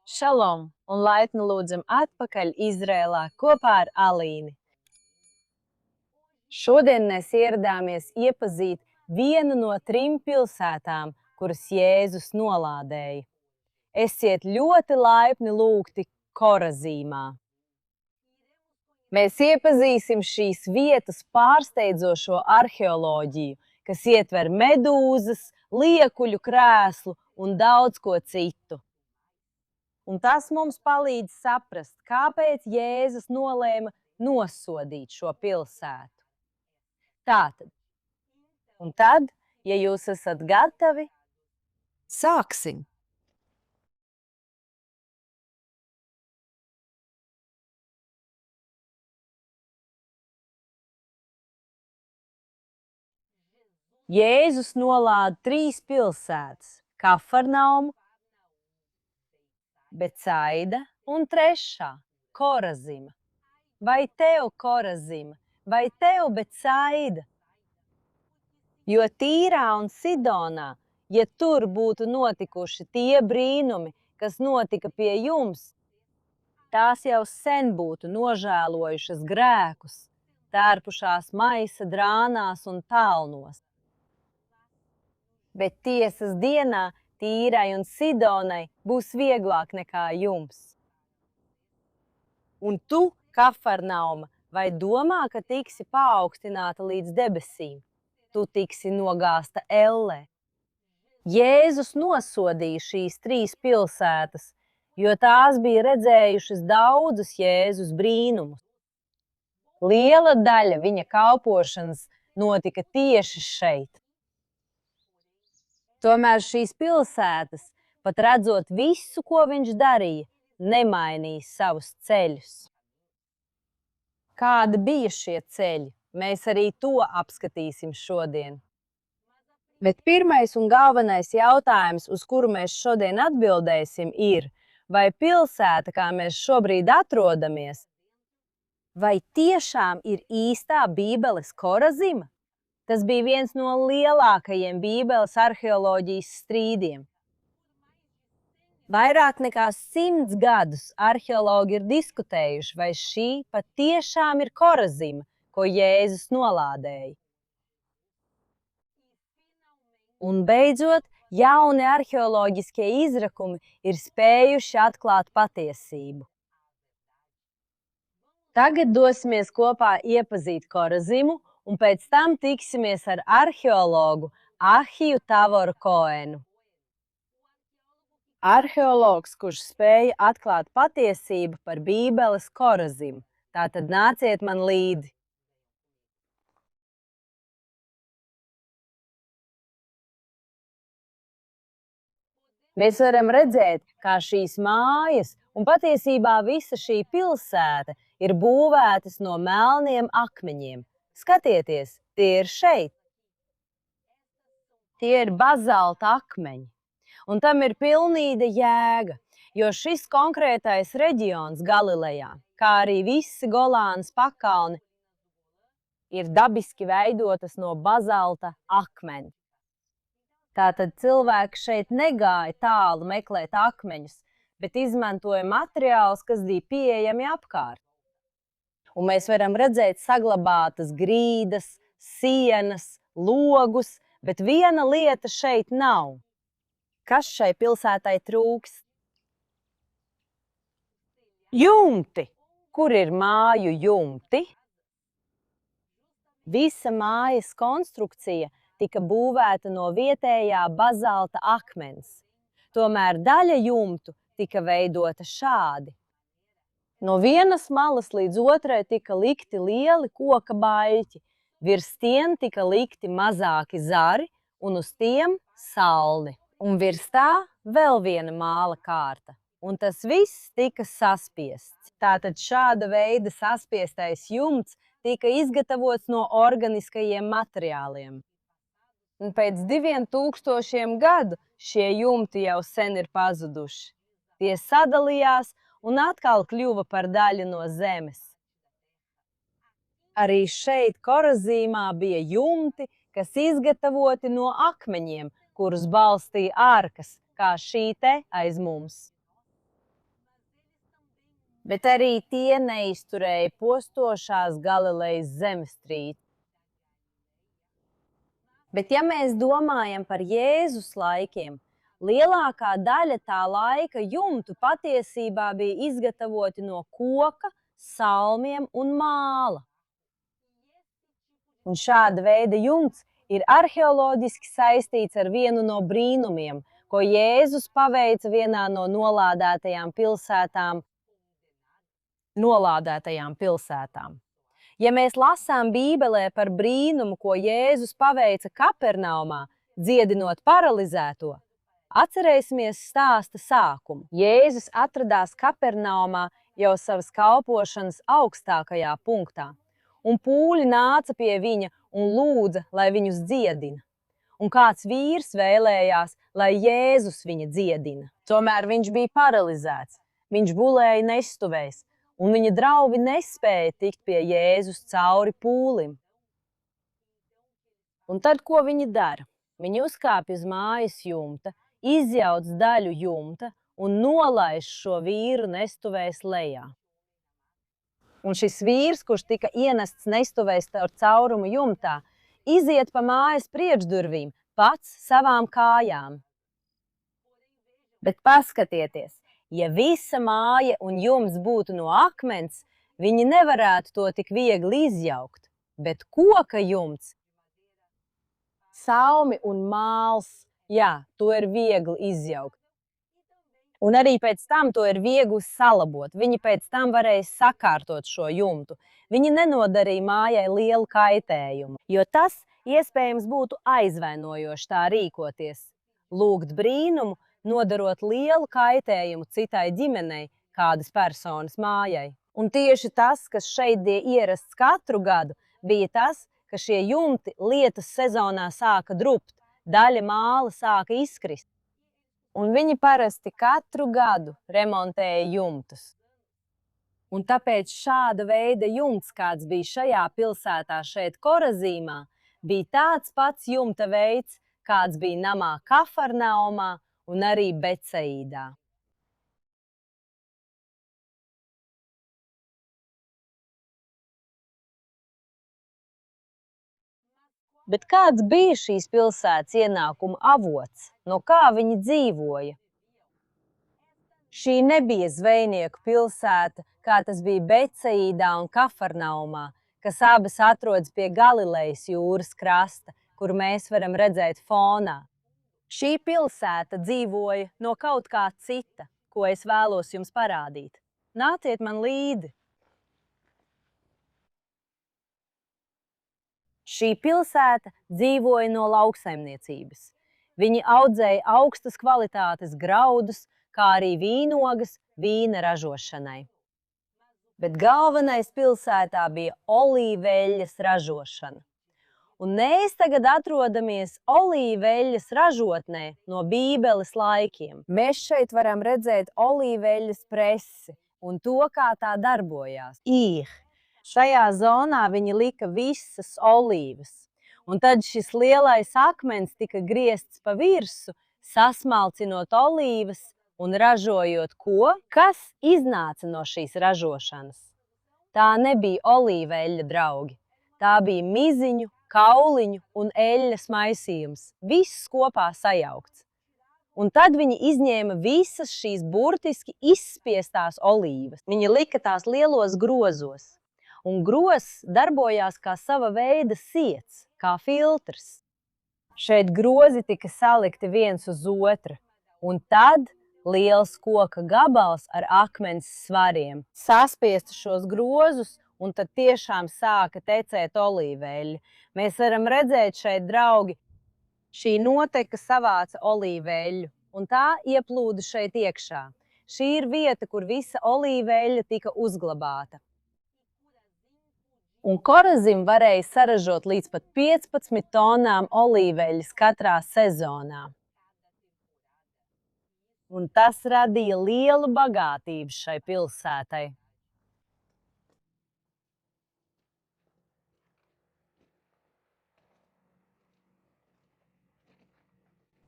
Šalom un laipni lūdzam atpakaļ Izrēlā kopā ar Alīni. Šodien mēs ieradāmies iepazīt vienu no 3 pilsētām, kuras Jēzus nolādēja. Esiet ļoti laipni lūgti Korazīmā. Mēs iepazīsim šīs vietas pārsteidzošo arheoloģiju, kas ietver medūzas, liekuļu krēslu un daudz ko citu. Un tas mums palīdz saprast, kāpēc Jēzus nolēma nosodīt šo pilsētu. Tātad, un tad, ja jūs esat gatavi, Sāksim! Jēzus nolāda 3 pilsētas – Kafarnaumu, Betsaida un 3. Korazima. Vai tev Korazima, vai tev Betsaida? Jo Tīrā un Sidonā, ja tur būtu notikuši tie brīnumi, kas notika pie jums, tās jau sen būtu nožēlojušas grēkus, tērpušās maisa drānās un talnos. Bet tiesas dienā Tīrai un Sidonai būs vieglāk nekā jums. Un tu, Kafarnauma, vai domā, ka tiksi paaugstināta līdz debesīm? Tu tiksi nogāzta ellē. Jēzus nosodīja šīs 3 pilsētas, jo tās bija redzējušas daudzus Jēzus brīnumus. Liela daļa viņa kalpošanas notika tieši šeit. Tomēr šīs pilsētas, pat redzot visu, ko viņš darīja, nemainīja savus ceļus. Kādi bija šie ceļi? Mēs arī to apskatīsim šodien. Bet pirmais un galvenais jautājums, uz kuru mēs šodien atbildēsim, ir, vai pilsēta, kā mēs šobrīd atrodamies, vai tiešām ir īstā Bībeles Korazima? Tas bija viens no lielākajiem Bībeles arheoloģijas strīdiem. Vairāk nekā 100 gadus arheologi ir diskutējuši, vai šī patiešām ir Korazima, ko Jēzus nolādēja. Un beidzot, jauni arheoloģiskie izrakumi ir spējuši atklāt patiesību. Tagad dosimies kopā iepazīt Korazimu, un pēc tam tiksimies ar arheologu Ahiju Tavoru Koenu. Arheologs, kurš spēja atklāt patiesību par Bībeles Korazimu. Tātad nāciet man līdzi. Mēs varam redzēt, kā šīs mājas un patiesībā visa šī pilsēta ir būvētas no melniem akmeņiem. Skatieties, tie ir šeit. Tie ir bazalta akmeņi. Un tam ir pilnīga jēga, jo šis konkrētais reģions Galilejā, kā arī visi Golānas pakalni, ir dabiski veidotas no bazalta akmeņa. Tātad cilvēki šeit negāja tālu meklēt akmeņus, bet izmantoja materiālus, kas bija pieejami apkārt. Un mēs varam redzēt saglabātas grīdas, sienas, logus, bet viena lieta šeit nav. Kas šai pilsētai trūkst? Jumti! Kur ir māju jumti? Visa mājas konstrukcija tika būvēta no vietējā bazalta akmens. Tomēr daļa jumtu tika veidota šādi. No vienas malas līdz otrai tika likti lieli koka baļķi, virs tiem tika likti mazāki zari un uz tiem saldi. Un virs tā vēl viena māla kārta. Un tas viss tika saspiests. Tātad šāda veida saspiestais jumts tika izgatavots no organiskajiem materiāliem. Un pēc 2000 gadu šie jumti jau sen ir pazuduši. Tie sadalījās un atkal kļuva par daļu no zemes. Arī šeit Korazīmā bija jumti, kas izgatavoti no akmeņiem, kurus balstīja arkas, kā šī te aiz mums. Bet arī tie neizturēja postošās Galilejas zemestrīces. Bet ja mēs domājam par Jēzus laikiem, lielākā daļa tā laika jumtu patiesībā bija izgatavoti no koka, salmiem un māla. Un šāda veida jumts ir arheoloģiski saistīts ar vienu no brīnumiem, ko Jēzus paveica vienā no nolādētajām pilsētām. Ja mēs lasām Bībelē par brīnumu, ko Jēzus paveica Kapernaumā, dziedinot paralizēto, atcerēsimies stāsta sākumu. Jēzus atradās Kapernaumā jau savas kalpošanas augstākajā punktā, un pūļi nāca pie viņa un lūdza, lai viņus dziedina. Un kāds vīrs vēlējās, lai Jēzus viņa dziedina. Tomēr viņš bija paralizēts, viņš gulēja nestuvēs, un viņa draugi nespēja tikt pie Jēzus cauri pūlim. Un tad, ko viņi dara? Viņi uzkāpj uz mājas jumta, izjauc daļu jumta un nolaiž šo vīru nestuvēs lejā. Un šis vīrs, kurš tika ienests nestuvēs caur caurumu jumtā, iziet pa mājas priekšdurvīm pats savām kājām. Bet paskatieties, ja visa māja un jumts būtu no akmens, viņi nevarētu to tik viegli izjaukt. Bet koka jumts, salmi un māls, jā, to ir viegli izjaukt. Un arī pēc tam to ir viegli salabot. Viņi pēc tam varēja sakārtot šo jumtu. Viņi nenodarīja mājai lielu kaitējumu, jo tas iespējams būtu aizvainojoši tā rīkoties. Lūgt brīnumu, nodarot lielu kaitējumu citai ģimenei, kādas personas mājai. Un tieši tas, kas šeit bija ierasts katru gadu, bija tas, ka šie jumti lietus sezonā sāka drupt, daļa māla sāka izkrist. Un viņi parasti katru gadu remontēja jumtus. Un tāpēc šāda veida jumts, kāds bija šajā pilsētā šeit Korazīmā, bija tāds pats jumta veids, kāds bija namā Kafarnaumā un arī Beceidā. Bet kāds bija šīs pilsētas ienākuma avots? No kā viņi dzīvoja? Šī nebija zvejnieku pilsēta, kā tas bija Beceidā un Kafarnaumā, kas abas atrodas pie Galilejas jūras krasta, kuru mēs varam redzēt fonā. Šī pilsēta dzīvoja no kaut kā cita, ko es vēlos jums parādīt. Nāciet man līdzi! Šī pilsēta dzīvoja no lauksaimniecības. Viņi audzēja augstas kvalitātes graudus, kā arī vīnogas vīna ražošanai. Bet galvenais pilsētā bija olīveļas ražošana. Un mēs tagad atrodamies olīveļas ražotnē no Bībeles laikiem. Mēs šeit varam redzēt olīveļas presi un to, kā tā darbojās. Šajā zonā viņi lika visas olīvas, un tad šis lielais akmens tika griezts pa virsu, sasmalcinot olīvas un ražojot ko? Kas iznāca no šīs ražošanas? Tā nebija olīveļa, draugi. Tā bija miziņu, kauliņu un eļļas maisījums, viss kopā sajaukts. Un tad viņi izņēma visas šīs burtiski izspiestās olīvas. Viņi lika tās lielos grozos. Un grozs darbojās kā sava veida siets, kā filtrs. Šeit grozi tika salikti viens uz otru, un tad liels koka gabals ar akmens svariem saspiesta šos grozus, un tad tiešām sāka tecēt olīveļļa. Mēs varam redzēt šeit, draugi, šī noteka savāca olīveļļu, un tā ieplūda šeit iekšā. Šī ir vieta, kur visa olīveļļa tika uzglabāta. Un Korazim varēja saražot līdz pat 15 tonām olīveļas katrā sezonā. Un tas radīja lielu bagātību šai pilsētai.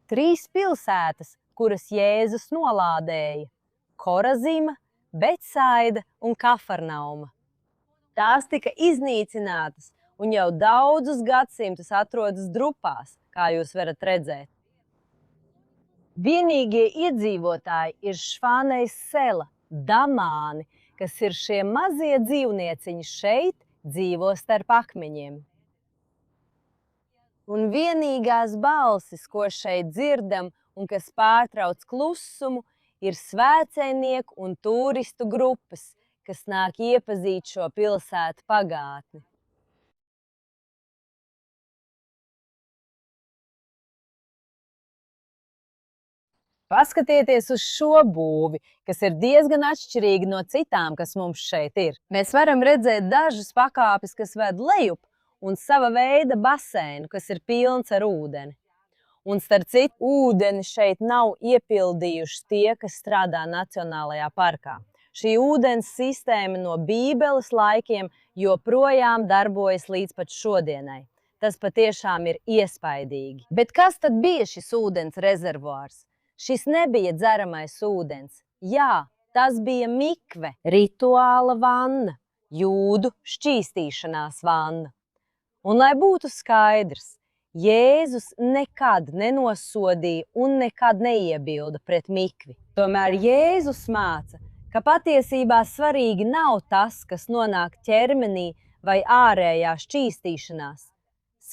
Trīs pilsētas, kuras Jēzus nolādēja – Korazima, Betsaida un Kafarnauma. Tās tika iznīcinātas un jau daudzus gadsimtus atrodas drupās, kā jūs varat redzēt. Vienīgie iedzīvotāji ir Švānejas sela, damāni, kas ir šie mazie dzīvnieciņi šeit, dzīvo starp akmeņiem. Un vienīgās balsis, ko šeit dzirdam un kas pārtrauc klusumu, ir svētceļnieku un turistu grupas, kas nāk iepazīt šo pilsētu pagātni. Paskatieties uz šo būvi, kas ir diezgan atšķirīga no citām, kas mums šeit ir. Mēs varam redzēt dažas pakāpes, kas ved lejup, un sava veida baseinu, kas ir pilns ar ūdeni. Un starp citu, ūdeni šeit nav iepildījuši tie, kas strādā Nacionālajā parkā. Šī ūdens sistēma no Bībeles laikiem joprojām darbojas līdz pat šodienai. Tas patiešām ir iespaidīgi. Bet kas tad bija šis ūdens rezervuārs? Šis nebija dzeramais ūdens. Jā, tas bija mikve, rituāla vanna, jūdu šķīstīšanās vanna. Un lai būtu skaidrs, Jēzus nekad nenosodīja un nekad neiebilda pret mikvi. Tomēr Jēzus māca, ka patiesībā svarīgi nav tas, kas nonāk ķermenī vai ārējā šķīstīšanās.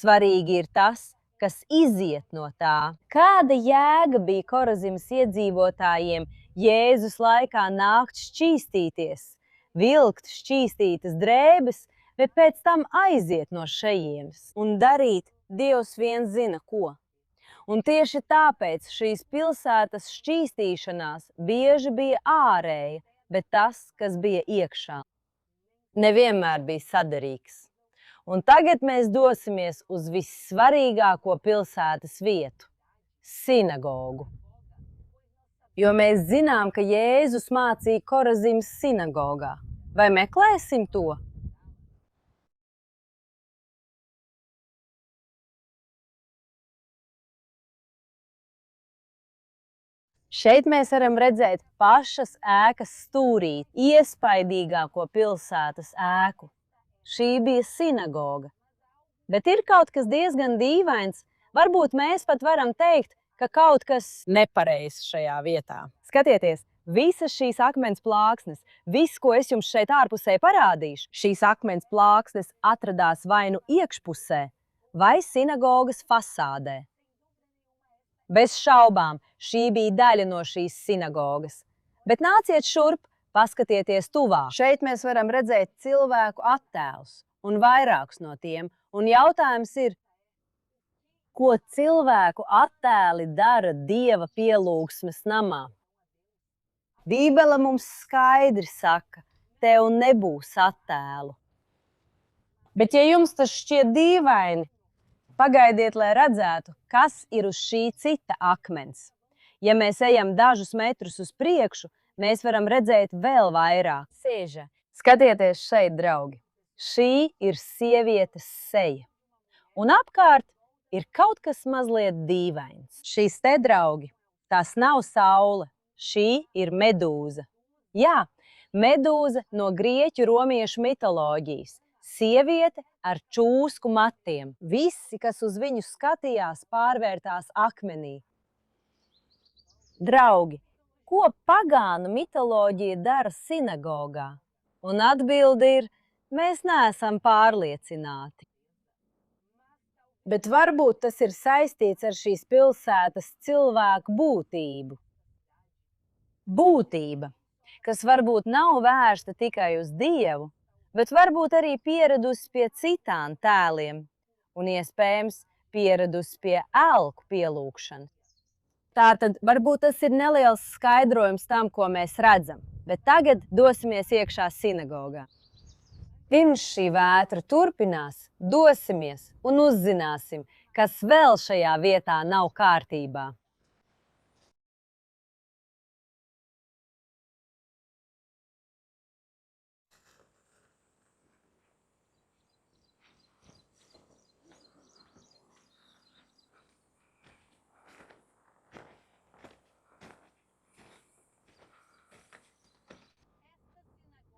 Svarīgi ir tas, kas iziet no tā. Kāda jēga bija Korazimas iedzīvotājiem Jēzus laikā nākt šķīstīties, vilkt šķīstītas drēbes, bet pēc tam aiziet no šejienes un darīt Dievs viens zina ko. Un tieši tāpēc šīs pilsētas šķīstīšanās bieži bija ārēja, bet tas, kas bija iekšā, nevienmēr bija saderīgs. Un tagad mēs dosimies uz vissvarīgāko pilsētas vietu – sinagogu. Jo mēs zinām, ka Jēzus mācīja Korazimas sinagogā. Vai meklēsim to? Šeit mēs varam redzēt pašas ēkas stūrī, iespaidīgāko pilsētas ēku. Šī bija sinagoga. Bet ir kaut kas diezgan dīvains. Varbūt mēs pat varam teikt, ka kaut kas nepareizs šajā vietā. Skatieties, visas šīs akmens plāksnes, viss, ko es jums šeit ārpusē parādīšu, šīs akmens plāksnes atradās vai nu iekšpusē, vai sinagogas fasādē. Bez šaubām, šī bija daļa no šīs sinagogas. Bet nāciet šurp, paskatieties tuvāk. Šeit mēs varam redzēt cilvēku attēlus un vairākus no tiem. Un jautājums ir, ko cilvēku attēli dara Dieva pielūgsmes namā? Bībele mums skaidri saka, tev nebūs attēlu. Bet ja jums tas šķiet dīvaini, pagaidiet, lai redzētu, kas ir uz šī cita akmens. Ja mēs ejam dažus metrus uz priekšu, mēs varam redzēt vēl vairāk. Sēža. Skatieties šeit, draugi. Šī ir sievietes seja. Un apkārt ir kaut kas mazliet dīvains. Šīs te, draugi, tas nav saule. Šī ir medūza. Jā, medūza no grieķu romiešu mitoloģijas. Sieviete ar čūsku matiem. Visi, kas uz viņu skatījās, pārvērtās akmenī. Draugi, ko pagānu mitoloģija dara sinagogā? Un atbilde ir, mēs neesam pārliecināti. Bet varbūt tas ir saistīts ar šīs pilsētas cilvēku būtību. Būtība, kas varbūt nav vērsta tikai uz Dievu, bet varbūt arī pieradusi pie citām tēliem un iespējams pieradusi pie elku pielūgšanas. Tātad varbūt tas ir neliels skaidrojums tam, ko mēs redzam, bet tagad dosimies iekšā sinagogā. Pirms šī vētra turpinās, dosimies un uzzināsim, kas vēl šajā vietā nav kārtībā.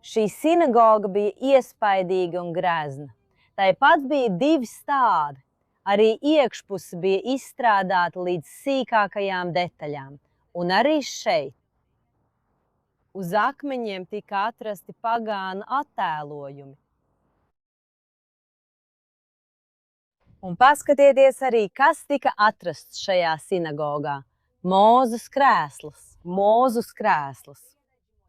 Šī sinagoga bija iespaidīga un grezna. Tāpat bija 2 stādi. Arī iekšpuse bija izstrādāta līdz sīkākajām detaļām. Un arī šeit. Uz akmeņiem tika atrasti pagānu attēlojumi. Un paskatieties arī, kas tika atrasts šajā sinagogā. Mūzes krēsls.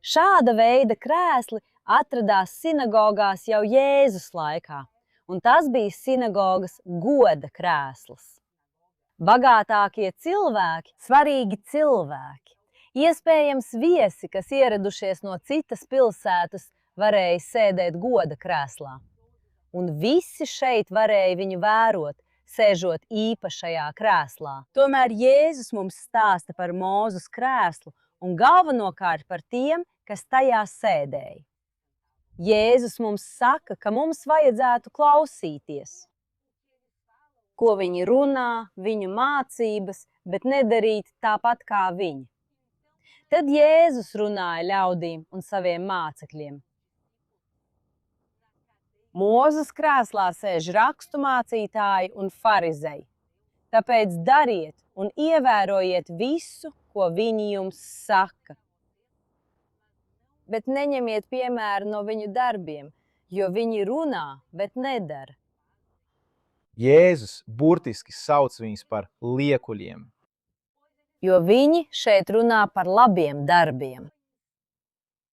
Šāda veida krēsli atradās sinagogās jau Jēzus laikā, un tas bija sinagogas goda krēsls. Bagātākie cilvēki, svarīgi cilvēki, iespējams viesi, kas ieradušies no citas pilsētas, varēja sēdēt goda krēslā. Un visi šeit varēja viņu vērot, sēžot īpašajā krēslā. Tomēr Jēzus mums stāsta par Mūzes krēslu un galvenokārt par tiem, kas tajā sēdēja. Jēzus mums saka, ka mums vajadzētu klausīties, ko viņi runā, viņu mācības, bet nedarīt tāpat kā viņi. Tad Jēzus runāja ļaudīm un saviem mācekļiem. Mūzes krēslā sēž raksturmācītāji un farizēji. Tāpēc dariet un ievērojiet visu, ko viņi jums saka. Bet neņemiet piemēru no viņu darbiem, jo viņi runā, bet nedara. Jēzus burtiski sauc viņus par liekuļiem. Jo viņi šeit runā par labiem darbiem.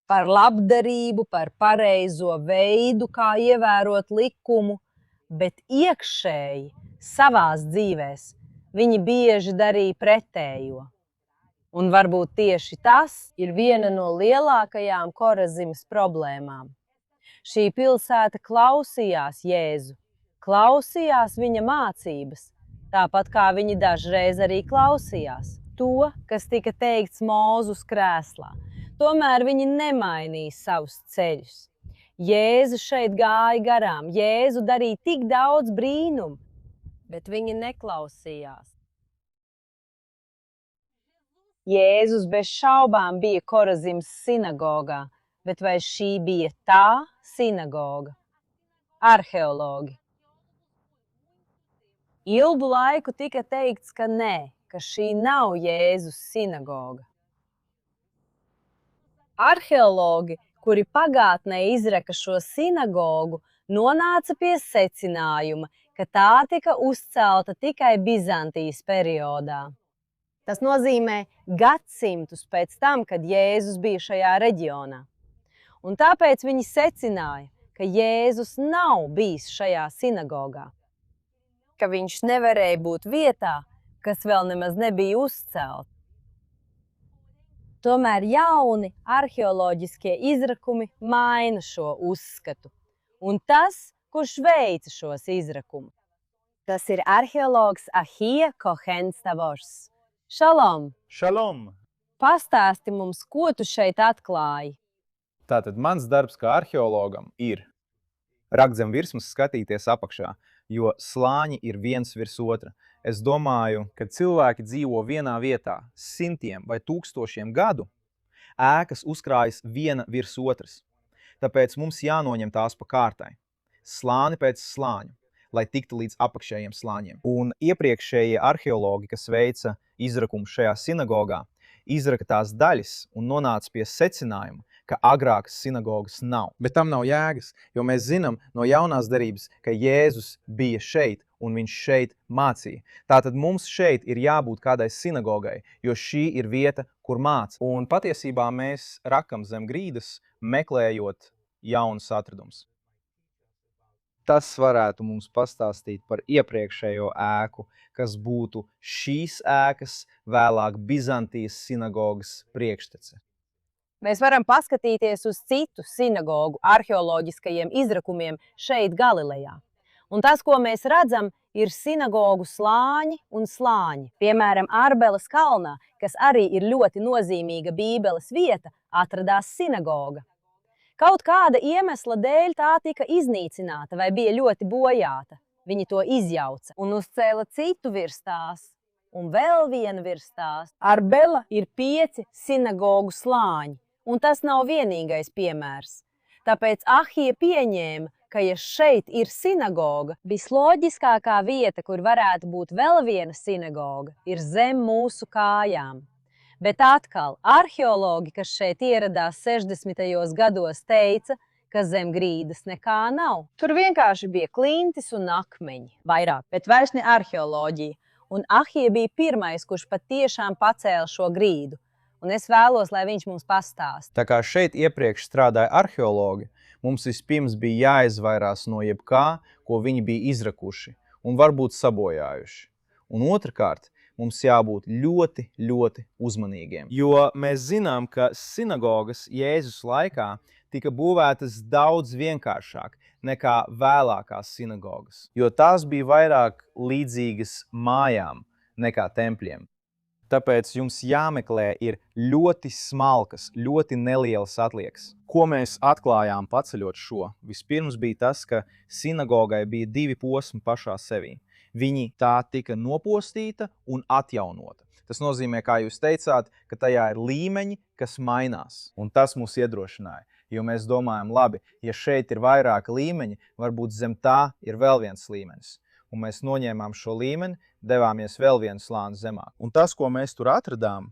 Par labdarību, par pareizo veidu, kā ievērot likumu, bet iekšēji, savās dzīvēs, viņi bieži darīja pretējo. Un varbūt tieši tas ir viena no lielākajām Korazimas problēmām. Šī pilsēta klausījās Jēzu, klausījās viņa mācības, tāpat kā viņi dažreiz arī klausījās to, kas tika teikts Mūzes krēslā. Tomēr viņi nemainīja savus ceļus. Jēzu šeit gāja garām, Jēzu darīja tik daudz brīnumu, bet viņi neklausījās. Jēzus bez šaubām bija Korazimas sinagogā, bet vai šī bija tā sinagoga? Arheologi. Ilgu laiku tika teikts, ka nē, ka šī nav Jēzus sinagoga. Arheologi, kuri pagātnē izraka šo sinagogu, nonāca pie secinājuma, ka tā tika uzcelta tikai Bizantijas periodā. Tas nozīmē gadsimtus pēc tam, kad Jēzus bija šajā reģionā. Un tāpēc viņi secināja, ka Jēzus nav bijis šajā sinagogā, ka viņš nevarēja būt vietā, kas vēl nemaz nebija uzcelta. Tomēr jauni arheoloģiskie izrakumi maina šo uzskatu. Un tas, kurš veica šos izrakumus, tas ir arheologs Ahija Kohen-Stavors. Šalom! Šalom! Pastāsti mums, ko tu šeit atklāji? Tātad mans darbs kā arheologam ir rakt zem virsmas skatīties apakšā, jo slāņi ir viens virs otra. Es domāju, ka cilvēki dzīvo vienā vietā simtiem vai tūkstošiem gadu, ēkas uzkrājas viena virs otras. Tāpēc mums jānoņem tās pa kārtai, slāni pēc slāņu, lai tiktu līdz apakšējiem slāņiem. Un iepriekšējie arheologi, kas veica izrakumu šajā sinagogā, izraka tās daļas un nonāca pie secinājuma, ka agrākas sinagogas nav. Bet tam nav jēgas, jo mēs zinām no jaunās derības, ka Jēzus bija šeit un viņš šeit mācīja. Tātad mums šeit ir jābūt kādai sinagogai, jo šī ir vieta, kur māca. Un patiesībā mēs rakam zem grīdas, meklējot jaunus atradumus. Tas varētu mums pastāstīt par iepriekšējo ēku, kas būtu šīs ēkas, vēlāk Bizantijas sinagogas priekštece. Mēs varam paskatīties uz citu sinagogu arheoloģiskajiem izrakumiem šeit Galilejā. Un tas, ko mēs redzam, ir sinagogu slāņi un slāņi. Piemēram, Arbeles kalnā, kas arī ir ļoti nozīmīga Bībeles vieta, atradās sinagoga. Kaut kāda iemesla dēļ tā tika iznīcināta vai bija ļoti bojāta. Viņi to izjauca un uzcēla citu virs tās un vēl vienu virs tās. Arbela ir 5 sinagogu slāņi, un tas nav vienīgais piemērs. Tāpēc Ahija pieņēma, ka, ja šeit ir sinagoga, visloģiskākā vieta, kur varētu būt vēl viena sinagoga, ir zem mūsu kājām. Bet atkal, arheologi, kas šeit ieradās 60. gados, teica, ka zem grīdas nekā nav. Tur vienkārši bija klintis un akmeņi. Vairāk, bet vairs ne arheoloģija. Un Ahija bija pirmais, kurš patiešām pacēla šo grīdu. Un es vēlos, lai viņš mums pastāsta. Tā kā šeit iepriekš strādāja arheologi, mums vispirms bija jāizvairās no jebkā, ko viņi bija izrakuši un varbūt sabojājuši. Un otrkārt, mums jābūt ļoti, ļoti uzmanīgiem. Jo mēs zinām, ka sinagogas Jēzus laikā tika būvētas daudz vienkāršāk nekā vēlākās sinagogas, jo tās bija vairāk līdzīgas mājām nekā tempļiem. Tāpēc jums jāmeklē ir ļoti smalkas, ļoti nelielas atliekas. Ko mēs atklājām paceļot šo? Vispirms bija tas, ka sinagogai bija 2 posmi pašā sevī. Tā tika nopostīta un atjaunota. Tas nozīmē, kā jūs teicāt, ka tajā ir līmeņi, kas mainās. Un tas mūs iedrošināja, jo mēs domājam, labi, ja šeit ir vairāki līmeņi, varbūt zem tā ir vēl viens līmenis. Un mēs noņēmām šo līmeni, devāmies vēl vienu slāni zemāk. Un tas, ko mēs tur atradām,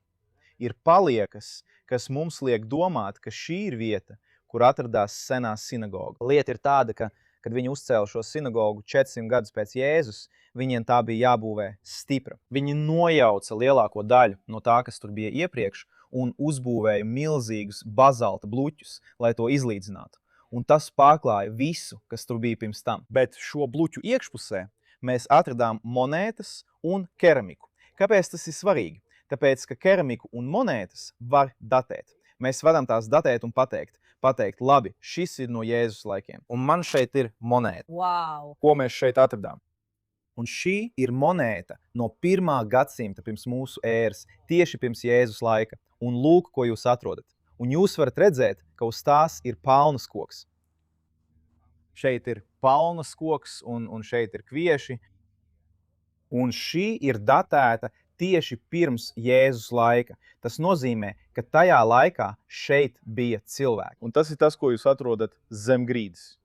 ir paliekas, kas mums liek domāt, ka šī ir vieta, kur atradās senā sinagoga. Lieta ir tāda, ka, kad viņi uzcēla šo sinagogu 400 gadus pēc Jēzus, viņiem tā bija jābūvē stipra. Viņi nojauca lielāko daļu no tā, kas tur bija iepriekš, un uzbūvēja milzīgus bazalta bluķus, lai to izlīdzinātu. Un tas pārklāja visu, kas tur bija pirms tam. Bet šo bluķu iekšpusē mēs atradām monētas un keramiku. Kāpēc tas ir svarīgi? Tāpēc, ka keramiku un monētas var datēt. Mēs varam tās datēt un pateikt, labi, šis ir no Jēzus laikiem. Un man šeit ir monēta. Wow! Ko mēs šeit atradām? Un šī ir monēta no 1. gadsimta pirms mūsu ēras, tieši pirms Jēzus laika. Un lūk, ko jūs atrodat. Un jūs varat redzēt, ka uz tās ir palnas koks. Šeit ir palnas koks un šeit ir kvieši. Un šī ir datēta tieši pirms Jēzus laika. Tas nozīmē, ka tajā laikā šeit bija cilvēki. Un tas ir tas, ko jūs atrodat zem grīdas.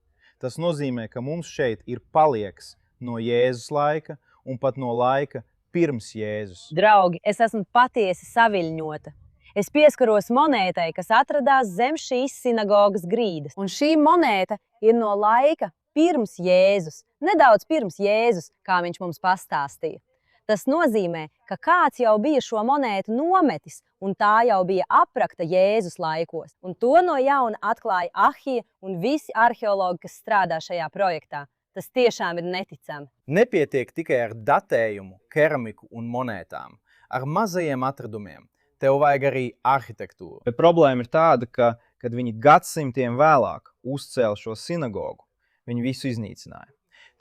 Tas nozīmē, ka mums šeit ir paliekas no Jēzus laika un pat no laika pirms Jēzus. Draugi, es esmu patiesi saviļņota. Es pieskaros monētai, kas atradās zem šīs sinagogas grīdas. Un šī monēta ir no laika pirms Jēzus, nedaudz pirms Jēzus, kā viņš mums pastāstīja. Tas nozīmē, ka kāds jau bija šo monētu nometis, un tā jau bija aprakta Jēzus laikos. Un to no jauna atklāja Ahija un visi arheologi, kas strādā šajā projektā. Tas tiešām ir neticami. Nepietiek tikai ar datējumu, keramiku un monētām. Ar mazajiem atradumiem. Tev vajag arī arhitektūru. Bet problēma ir tāda, ka, kad viņi gadsimtiem vēlāk uzcēla šo sinagogu, viņi visu iznīcināja.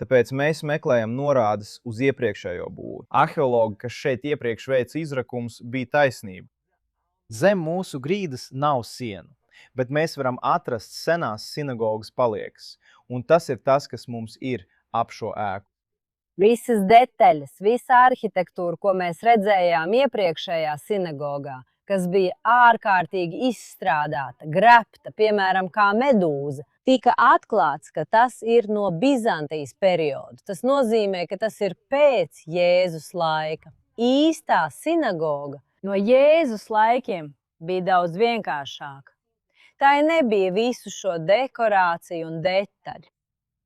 Tāpēc mēs meklējam norādes uz iepriekšējo būvi. Arheologi, kas šeit iepriekš veica izrakums, bija taisnība. Zem mūsu grīdas nav sienu, bet mēs varam atrast senās sinagogas paliekas. Un tas ir tas, kas mums ir ap šo ēku. Visas detaļas, visa arhitektūra, ko mēs redzējām iepriekšējā sinagogā, kas bija ārkārtīgi izstrādāta, grepta, piemēram, kā medūza, tika atklāts, ka tas ir no Bizantijas perioda. Tas nozīmē, ka tas ir pēc Jēzus laika. Īstā sinagoga no Jēzus laikiem bija daudz vienkāršāka. Tā nebija visu šo dekorāciju un detaļu.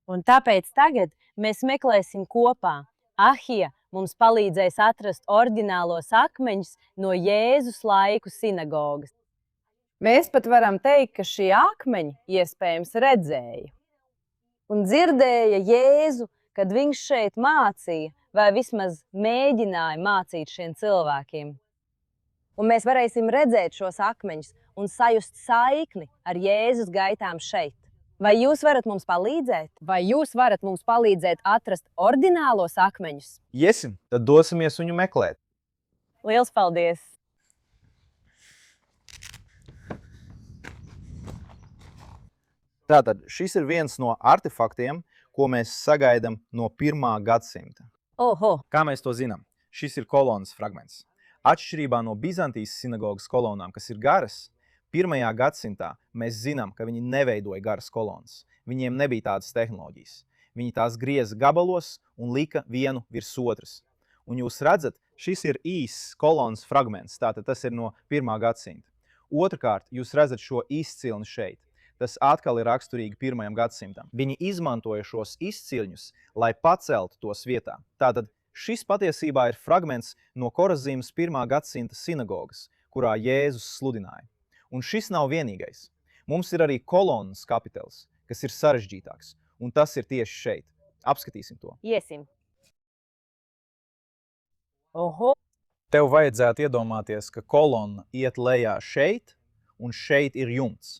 Un tāpēc tagad mēs meklēsim kopā. Ahija mums palīdzēs atrast oriģinālos akmeņus no Jēzus laiku sinagogas. Mēs pat varam teikt, ka šie akmeņi iespējams redzēja un dzirdēja Jēzu, kad viņš šeit mācīja vai vismaz mēģināja mācīt šiem cilvēkiem. Un mēs varēsim redzēt šos akmeņus un sajust saikni ar Jēzus gaitām šeit. Vai jūs varat mums palīdzēt? Vai jūs varat mums palīdzēt atrast oriģinālos akmeņus? Iesim, tad dosimies viņu meklēt. Liels paldies! Tātad šis ir viens no artefaktiem, ko mēs sagaidām no 1. gadsimta. Oho! Kā mēs to zinām? Šis ir kolonas fragments. Atšķirībā no Bizantijas sinagogas kolonām, kas ir garas, 1. gadsimtā mēs zinām, ka viņi neveidoja garas kolonas. Viņiem nebija tādas tehnoloģijas. Viņi tās grieza gabalos un lika vienu virs otras. Un jūs redzat, šis ir īss kolonas fragments, tātad tas ir no 1. gadsimta. Otrkārt, jūs redzat šo izcilni šeit. Tas atkal ir raksturīgi 1. gadsimtam. Viņi izmantoja šos izcilņus, lai paceltu tos vietā. Tātad šis patiesībā ir fragments no Korazīmas 1. gadsimta sinagogas, kurā Jēzus sludināja. Un šis nav vienīgais. Mums ir arī kolonas kapitelis, kas ir sarežģītāks, un tas ir tieši šeit. Apskatīsim to. Iesim. Oho! Tev vajadzētu iedomāties, ka kolona iet lejā šeit, un šeit ir jumts.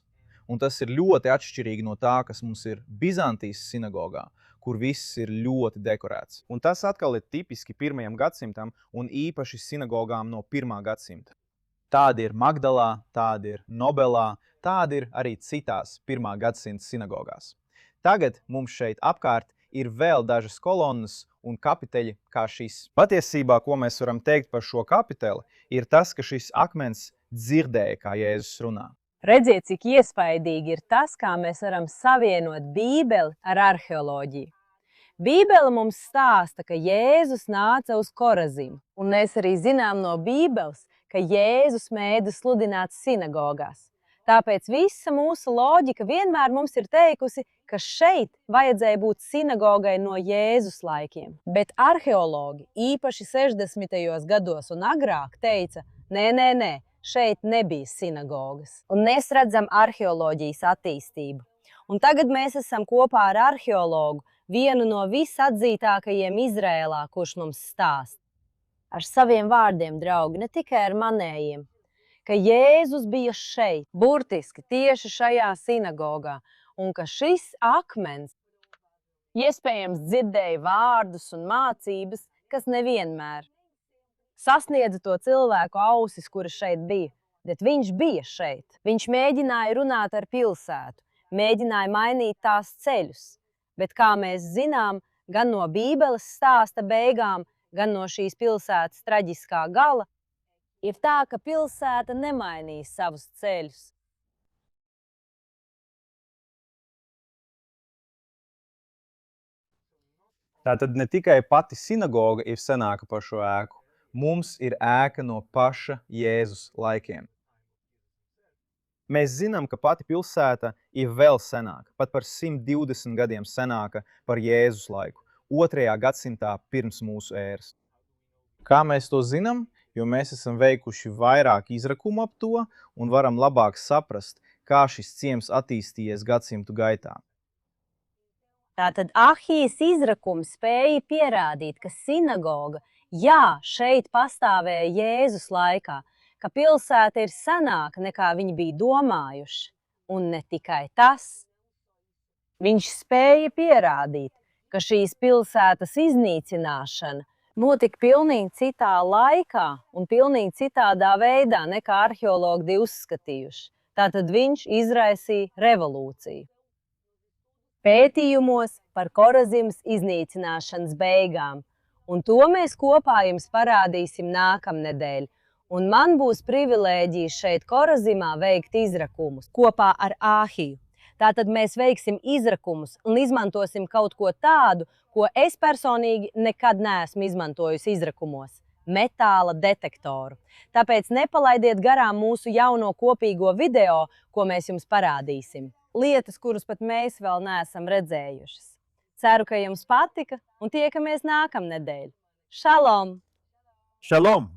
Un tas ir ļoti atšķirīgi no tā, kas mums ir Bizantijas sinagogā, kur viss ir ļoti dekorēts. Un tas atkal ir tipiski 1. gadsimtam un īpaši sinagogām no 1. gadsimta. Tādi ir Magdalā, tādi ir Nobelā, tādi ir arī citās 1. gadsimta sinagogās. Tagad mums šeit apkārt ir vēl dažas kolonas un kapiteļi kā šis. Patiesībā, ko mēs varam teikt par šo kapiteli, ir tas, ka šis akmens dzirdēja, kā Jēzus runā. Redziet, cik iespaidīgi ir tas, kā mēs varam savienot Bībeli ar arheoloģiju. Bībele mums stāsta, ka Jēzus nāca uz Korazīmu, un mēs arī zinām no Bībeles, ka Jēzus mēdza sludināt sinagogās. Tāpēc visa mūsu loģika vienmēr mums ir teikusi, ka šeit vajadzēja būt sinagogai no Jēzus laikiem. Bet arheologi, īpaši 60. gados un agrāk, teica, nē, šeit nebija sinagogas. Un mēs redzam arheoloģijas attīstību. Un tagad mēs esam kopā ar arheologu, vienu no visatzītākajiem Izrēlā, kurš mums stāsta. Ar saviem vārdiem, draugi, ne tikai ar manējiem, ka Jēzus bija šeit, burtiski tieši šajā sinagogā, un ka šis akmens iespējams dzirdēja vārdus un mācības, kas nevienmēr sasniedza to cilvēku ausis, kura šeit bija, bet viņš bija šeit. Viņš mēģināja runāt ar pilsētu, mēģināja mainīt tās ceļus, bet kā mēs zinām, gan no Bībeles stāsta beigām, gan no šīs pilsētas traģiskā gala, ir tā, ka pilsēta nemainīja savus ceļus. Tātad ne tikai pati sinagoga ir senāka par šo ēku, mums ir ēka no paša Jēzus laikiem. Mēs zinām, ka pati pilsēta ir vēl senāka, pat par 120 gadiem senāka par Jēzus laiku, 2. gadsimtā pirms mūsu ēras. Kā mēs to zinām? Jo mēs esam veikuši vairāk izrakumu ap to un varam labāk saprast, kā šis ciems attīstījies gadsimtu gaitā. Tātad Ahijas izrakums spēja pierādīt, ka sinagoga, šeit pastāvēja Jēzus laikā, ka pilsēta ir senāka nekā viņi bija domājuši. Un ne tikai tas. Viņš spēja pierādīt, ka šīs pilsētas iznīcināšana notika pilnīgi citā laikā un pilnīgi citādā veidā, nekā arheologi bija uzskatījuši. Tātad viņš izraisīja revolūciju. Pētījumos par Korazīmas iznīcināšanas beigām, un to mēs kopā jums parādīsim nākamnedēļ. Un man būs privilēģija šeit Korazīmā veikt izrakumus kopā ar Āhiju. Tātad mēs veiksim izrakumus un izmantosim kaut ko tādu, ko es personīgi nekad neesmu izmantojusi izrakumos – metāla detektoru. Tāpēc nepalaidiet garām mūsu jauno kopīgo video, ko mēs jums parādīsim. Lietas, kuras pat mēs vēl neesam redzējušas. Ceru, ka jums patika un tiekamies nākamnedēļ. Šalom! Šalom!